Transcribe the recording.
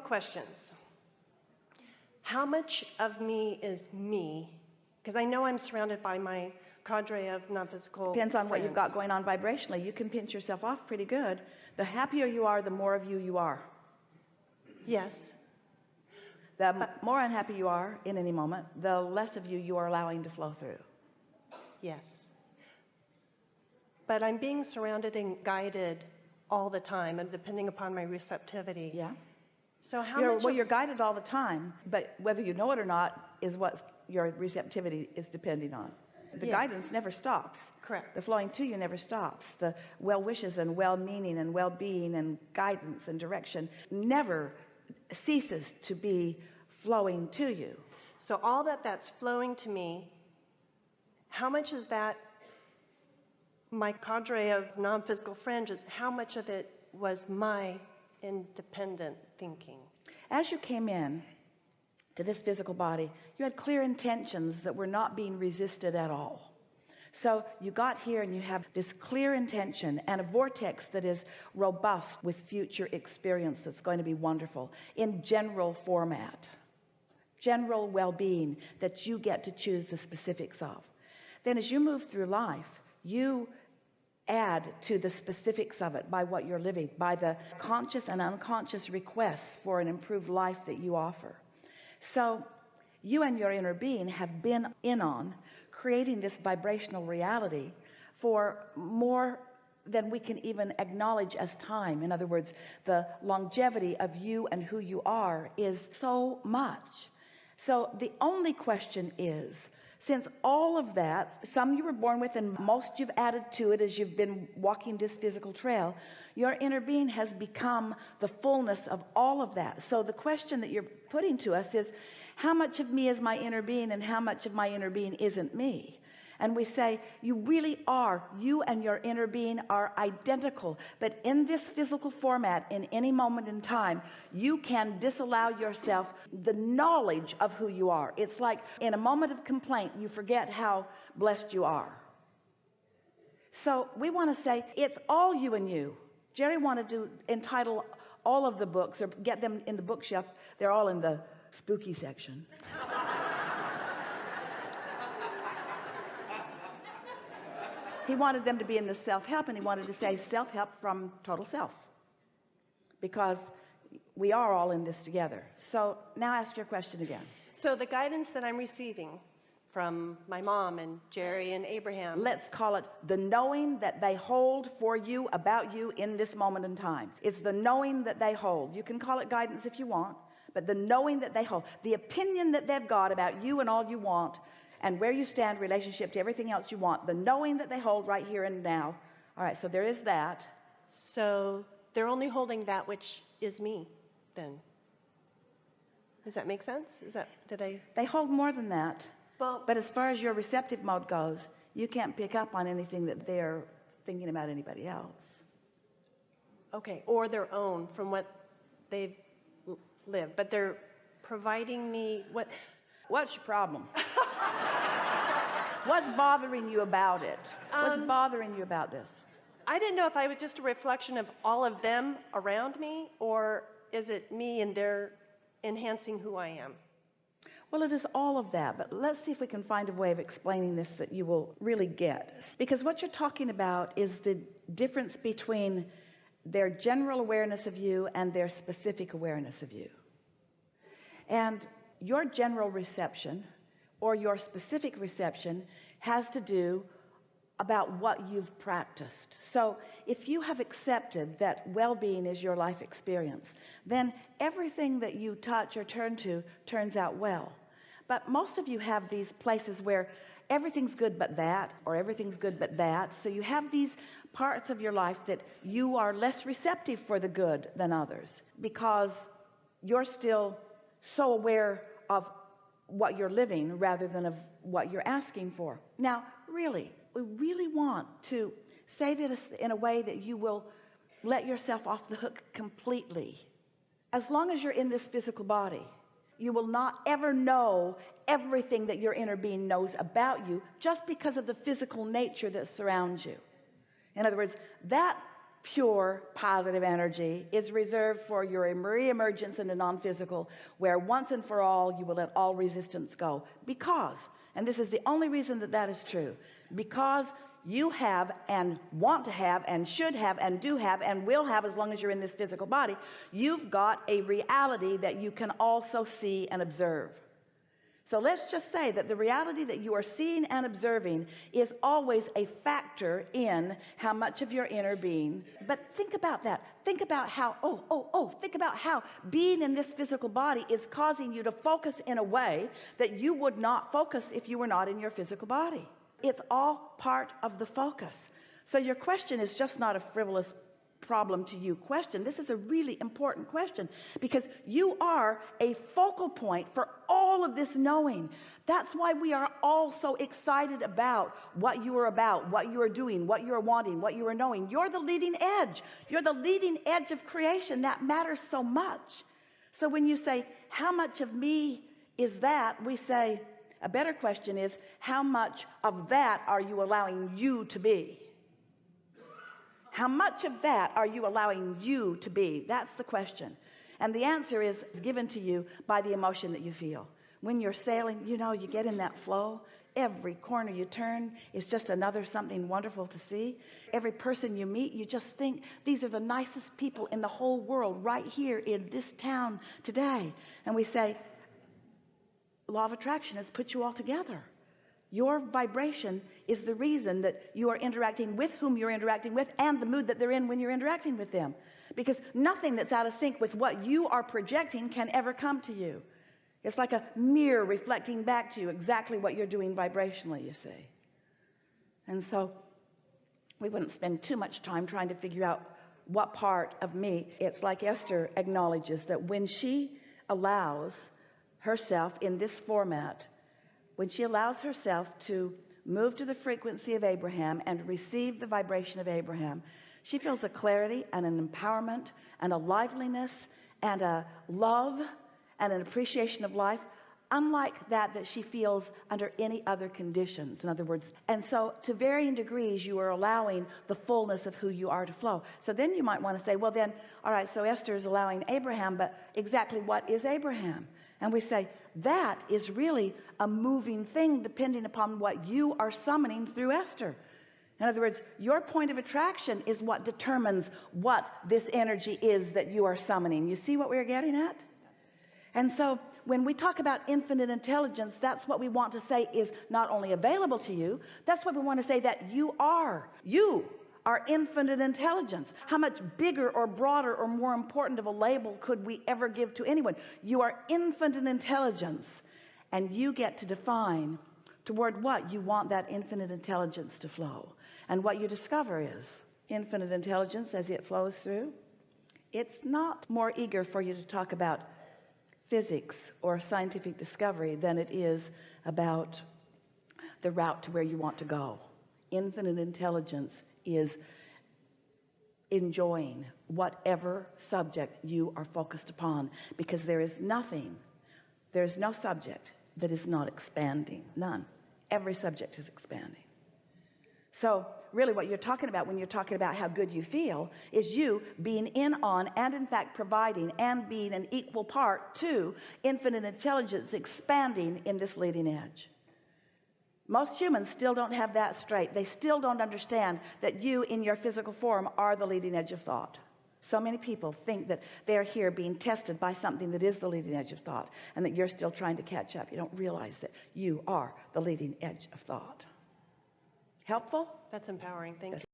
Questions. How much of me is me? Because I know I'm surrounded by my cadre of non-physical Depends on friends. what you've got going on vibrationally. You can pinch yourself off pretty good. The happier you are, the more of you are. Yes. The more unhappy you are in any moment, the less of you are allowing to flow through. Yes. But I'm being surrounded and guided all the time, and depending upon my receptivity. Yeah. So you're guided all the time, but whether you know it or not is what your receptivity is depending on. The guidance never stops. Correct. The flowing to you never stops. The well wishes and well-meaning and well-being and guidance and direction never ceases to be flowing to you. So all that's flowing to me, how much is that my cadre of non-physical friends, how much of it was my independent thinking? As you came in to this physical body, you had clear intentions that were not being resisted at all. So you got here and you have this clear intention and a vortex that is robust with future experience that's going to be wonderful in general format, general well-being that you get to choose the specifics of. Then as you move through life, you add to the specifics of it by what you're living, by the conscious and unconscious requests for an improved life that you offer. So you and your inner being have been in on creating this vibrational reality for more than we can even acknowledge as time. In other words, the longevity of you and who you are is so much. So the only question is, since all of that, some you were born with and most you've added to it as you've been walking this physical trail, your inner being has become the fullness of all of that. So the question that you're putting to us is, how much of me is my inner being and how much of my inner being isn't me? And we say, you really are, you and your inner being are identical, but in this physical format, in any moment in time, you can disallow yourself the knowledge of who you are. It's like in a moment of complaint, you forget how blessed you are. So we want to say, it's all you and you. Jerry wanted to entitle all of the books or get them in the bookshelf. They're all in the spooky section. He wanted them to be in the self-help, and he wanted to say self-help from total self, because we are all in this together. So now ask your question again. So the guidance that I'm receiving from my mom and Jerry and Abraham, let's call it the knowing that they hold for you about you in this moment in time. It's the knowing that they hold. You can call it guidance if you want, but the knowing that they hold, the opinion that they've got about you and all you want and where you stand in relationship to everything else you want, the knowing that they hold right here and now. All right, so there is that. So they're only holding that which is me then. Does that make sense? They hold more than that. Well, but as far as your receptive mode goes, you can't pick up on anything that they're thinking about anybody else. Okay, or their own from what they've lived, but they're providing me what. What's your problem? What's bothering you about it? What's bothering you about this? I didn't know if I was just a reflection of all of them around me, or is it me and they're enhancing who I am? Well, it is all of that, but let's see if we can find a way of explaining this that you will really get. Because what you're talking about is the difference between their general awareness of you and their specific awareness of you. And your general reception or your specific reception has to do about what you've practiced. So if you have accepted that well-being is your life experience, then everything that you touch or turn to turns out well. But most of you have these places where everything's good but that, or everything's good but that. So you have these parts of your life that you are less receptive for the good than others, because you're still so aware of what you're living rather than of what you're asking for. Now, really, we really want to say this in a way that you will let yourself off the hook completely. As long as you're in this physical body, you will not ever know everything that your inner being knows about you, just because of the physical nature that surrounds you. In other words, that pure positive energy is reserved for your re-emergence into non-physical, where once and for all you will let all resistance go. Because, and this is the only reason that that is true, because you have and want to have and should have and do have and will have, as long as you're in this physical body, you've got a reality that you can also see and observe. So let's just say that the reality that you are seeing and observing is always a factor in how much of your inner being. But think about that. Think about how, think about how being in this physical body is causing you to focus in a way that you would not focus if you were not in your physical body. It's all part of the focus. So your question is just not a frivolous problem to you question. This is a really important question, because you are a focal point for all of this knowing. That's why we are all so excited about what you are doing, what you are wanting, what you are knowing. You're the leading edge. You're the leading edge of creation. That matters so much. So when you say, how much of me is that? We say, a better question is, how much of that are you allowing you to be? How much of that are you allowing you to be? That's the question. And the answer is given to you by the emotion that you feel. When you're sailing, you know, you get in that flow. Every corner you turn is just another something wonderful to see. Every person you meet, you just think, these are the nicest people in the whole world right here in this town today. And we say, law of attraction has put you all together. Your vibration is the reason that you are interacting with whom you're interacting with, and the mood that they're in when you're interacting with them. Because nothing that's out of sync with what you are projecting can ever come to you. It's like a mirror reflecting back to you exactly what you're doing vibrationally, you see. And so we wouldn't spend too much time trying to figure out what part of me. It's like Esther acknowledges that when she allows herself in this format, when she allows herself to move to the frequency of Abraham and receive the vibration of Abraham, she feels a clarity and an empowerment and a liveliness and a love and an appreciation of life unlike that she feels under any other conditions, in other words. And so to varying degrees, you are allowing the fullness of who you are to flow. So then you might want to say, well then, all right, so Esther is allowing Abraham, but exactly what is Abraham? And we say, that is really a moving thing depending upon what you are summoning through Esther. In other words, your point of attraction is what determines what this energy is that you are summoning. You see what we're getting at? And so when we talk about infinite intelligence, that's what we want to say is not only available to you, that's what we want to say that you are. You are infinite intelligence. How much bigger or broader or more important of a label could we ever give to anyone? You are infinite intelligence, and you get to define toward what you want that infinite intelligence to flow. And what you discover is infinite intelligence as it flows through. It's not more eager for you to talk about physics or scientific discovery than it is about the route to where you want to go. Infinite intelligence is enjoying whatever subject you are focused upon, because there's no subject that is not expanding. None. Every subject is expanding. So really what you're talking about when you're talking about how good you feel is you being in on and in fact providing and being an equal part to infinite intelligence expanding in this leading edge. Most humans still don't have that straight. They still don't understand that you in your physical form are the leading edge of thought. So many people think that they're here being tested by something that is the leading edge of thought, and that you're still trying to catch up. You don't realize that you are the leading edge of thought. Helpful? That's empowering. Thank you.